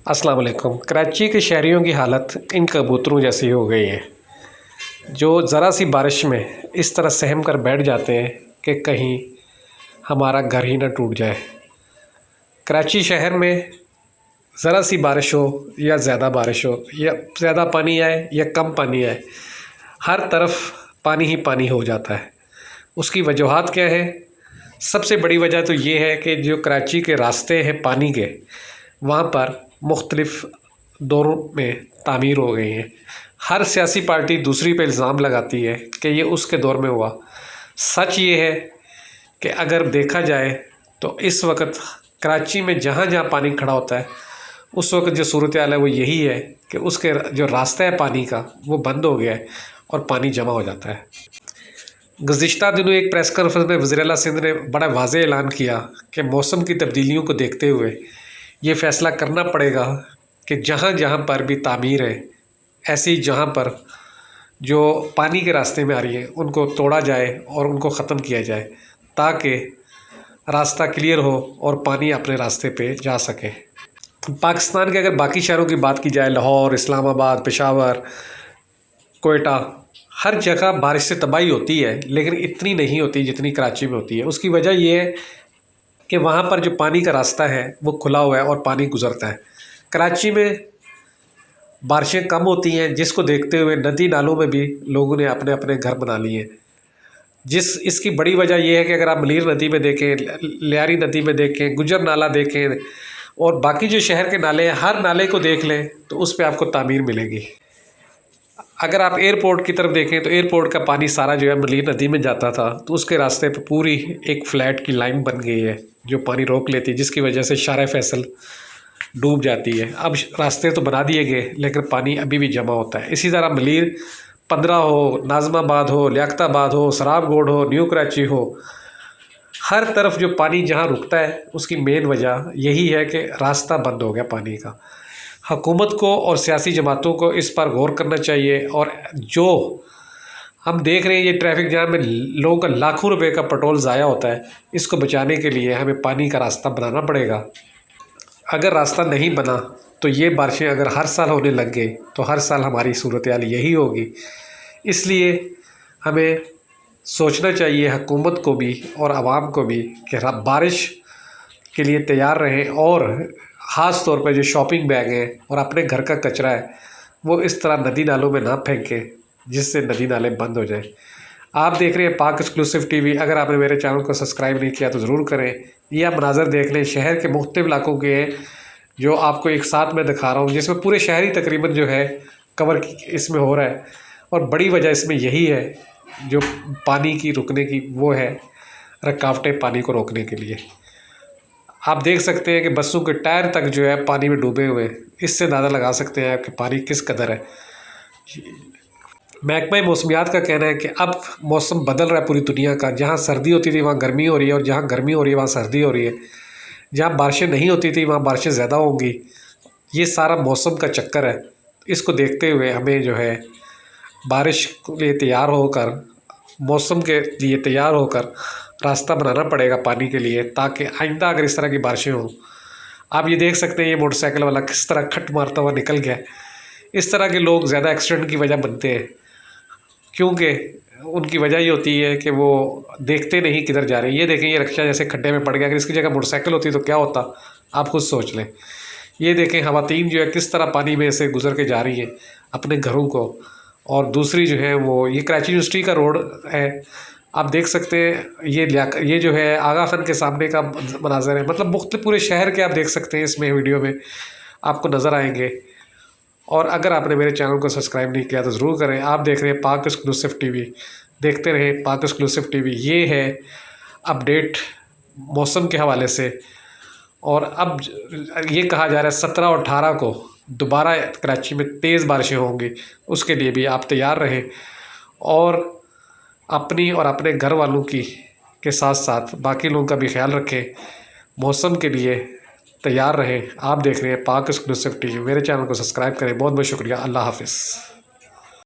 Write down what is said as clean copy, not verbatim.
अस्सलाम वालेकुम। कराची के शहरियों की हालत इन कबूतरों जैसी हो गई है जो ज़रा सी बारिश में इस तरह सहम कर बैठ जाते हैं कि कहीं हमारा घर ही ना टूट जाए। कराची शहर में ज़रा सी बारिश हो या ज़्यादा बारिश हो या ज़्यादा पानी आए या कम पानी आए, हर तरफ पानी ही पानी हो जाता है। उसकी वजूहात क्या है? सबसे बड़ी वजह तो ये है कि जो कराची के रास्ते हैं पानी के, वहाँ पर मुख्तलिफ़ दौरों में तामीर हो गई हैं। हर सियासी पार्टी दूसरी पे इल्ज़ाम लगाती है कि ये उसके दौर में हुआ। सच ये है कि अगर देखा जाए तो इस वक्त कराची में जहाँ जहाँ पानी खड़ा होता है, उस वक्त जो सूरत हाल है वो यही है कि उसके जो रास्ता है पानी का वो बंद हो गया है और पानी जमा हो जाता है। गुज़िश्ता दिनों एक प्रेस कॉन्फ्रेंस में वज़ीर आला सिंध ने बड़ा वाज़ेह ऐलान किया कि मौसम की तब्दीलियों को देखते हुए ये फ़ैसला करना पड़ेगा कि जहाँ जहाँ पर भी तामीर है, ऐसी जहाँ पर जो पानी के रास्ते में आ रही है उनको तोड़ा जाए और उनको ख़त्म किया जाए, ताकि रास्ता क्लियर हो और पानी अपने रास्ते पे जा सके। पाकिस्तान के अगर बाकी शहरों की बात की जाए, लाहौर, इस्लामाबाद, पेशावर, कोयटा, हर जगह बारिश से तबाही होती है, लेकिन इतनी नहीं होती जितनी कराची में होती है। उसकी वजह यह है कि वहाँ पर जो पानी का रास्ता है वो खुला हुआ है और पानी गुज़रता है। कराची में बारिशें कम होती हैं, जिसको देखते हुए नदी नालों में भी लोगों ने अपने अपने घर बना लिए। इसकी बड़ी वजह यह है कि अगर आप मलीर नदी में देखें, लियारी नदी में देखें, गुजर नाला देखें और बाकी जो शहर के नाले हैं, हर नाले को देख लें तो उस पर आपको तामीर मिलेगी। अगर आप एयरपोर्ट की तरफ देखें तो एयरपोर्ट का पानी सारा जो है मलीर नदी में जाता था, तो उसके रास्ते पर पूरी एक फ़्लैट की लाइन बन गई है जो पानी रोक लेती है, जिसकी वजह से शारा फैसल डूब जाती है। अब रास्ते तो बना दिए गए लेकिन पानी अभी भी जमा होता है। इसी तरह मलीर 15 हो, नाज़माबाद हो, लियाकताबाद हो, सराबगोड हो, न्यू कराची हो, हर तरफ जो पानी जहाँ रुकता है उसकी मेन वजह यही है कि रास्ता बंद हो गया पानी का। हुकूमत को और सियासी जमातों को इस पर गौर करना चाहिए। और जो हम देख रहे हैं ये ट्रैफिक जाम में लोगों का लाखों रुपए का पेट्रोल ज़ाया होता है, इसको बचाने के लिए हमें पानी का रास्ता बनाना पड़ेगा। अगर रास्ता नहीं बना तो ये बारिशें अगर हर साल होने लग गई तो हर साल हमारी सूरत हाल यही होगी। इसलिए हमें सोचना चाहिए हुकूमत को भी और आवाम को भी कि बारिश के लिए तैयार रहें और ख़ास तौर पर जो शॉपिंग बैग हैं और अपने घर का कचरा है वो इस तरह नदी नालों में ना फेंकें, जिससे नदी नाले बंद हो जाएं। आप देख रहे हैं पाक एक्सक्लूसिव टीवी। अगर आपने मेरे चैनल को सब्सक्राइब नहीं किया तो ज़रूर करें। ये आप मनाज़र देख लें शहर के मुख्तलिफ़ इलाकों के हैं जो आपको एक साथ मैं दिखा रहा हूँ, जिसमें पूरे शहर ही तकरीबन जो है कवर इसमें हो रहा है। और बड़ी वजह इसमें यही है जो पानी की रुकने की, वो है रुकावटें पानी को रोकने के लिए। आप देख सकते हैं कि बसों के टायर तक जो है पानी में डूबे हुए हैं। इससे अंदाज़ा लगा सकते हैं कि पानी किस कदर है। महकमा मौसमियात का कहना है कि अब मौसम बदल रहा है पूरी दुनिया का। जहाँ सर्दी होती थी वहाँ गर्मी हो रही है और जहाँ गर्मी हो रही है वहाँ सर्दी हो रही है। जहाँ बारिशें नहीं होती थी वहाँ बारिशें ज़्यादा होंगी। ये सारा मौसम का चक्कर है। इसको देखते हुए हमें जो है बारिश के लिए तैयार होकर, मौसम के लिए तैयार होकर रास्ता बनाना पड़ेगा पानी के लिए, ताकि आइंदा अगर इस तरह की बारिशें हों। आप ये देख सकते हैं ये मोटरसाइकिल वाला किस तरह खट मारता हुआ निकल गया। इस तरह के लोग ज़्यादा एक्सीडेंट की वजह बनते हैं, क्योंकि उनकी वजह ये होती है कि वो देखते नहीं किधर जा रहे हैं। ये देखें ये रिक्शा जैसे खड्डे में पड़ गया, अगर इसकी जगह मोटरसाइकिल होती तो क्या होता, आप खुद सोच लें। ये देखें खवातीन जो है किस तरह पानी में से गुजर के जा रही हैं अपने घरों को। और दूसरी जो है वो ये कराची यूनिवर्सिटी का रोड है, आप देख सकते हैं। ये जो है आगा खान के सामने का मनाज़र है। मतलब मुख्तलिफ पूरे शहर के आप देख सकते हैं इसमें वीडियो में आपको नज़र आएंगे। और अगर आपने मेरे चैनल को सब्सक्राइब नहीं किया तो ज़रूर करें। आप देख रहे हैं पाक एक्सक्लूसिव टीवी, देखते रहें पाक एक्सक्लूसिव टीवी। ये है अपडेट मौसम के हवाले से। और अब ये कहा जा रहा है 17 और 18 को दोबारा कराची में तेज़ बारिशें होंगी, उसके लिए भी आप तैयार रहें और अपनी और अपने घर वालों की के साथ साथ बाकी लोगों का भी ख्याल रखें। मौसम के लिए तैयार रहें। आप देख रहे हैं पाक एक्सक्लूसिव टीवी। मेरे चैनल को सब्सक्राइब करें। बहुत बहुत शुक्रिया। अल्लाह हाफ़िज़।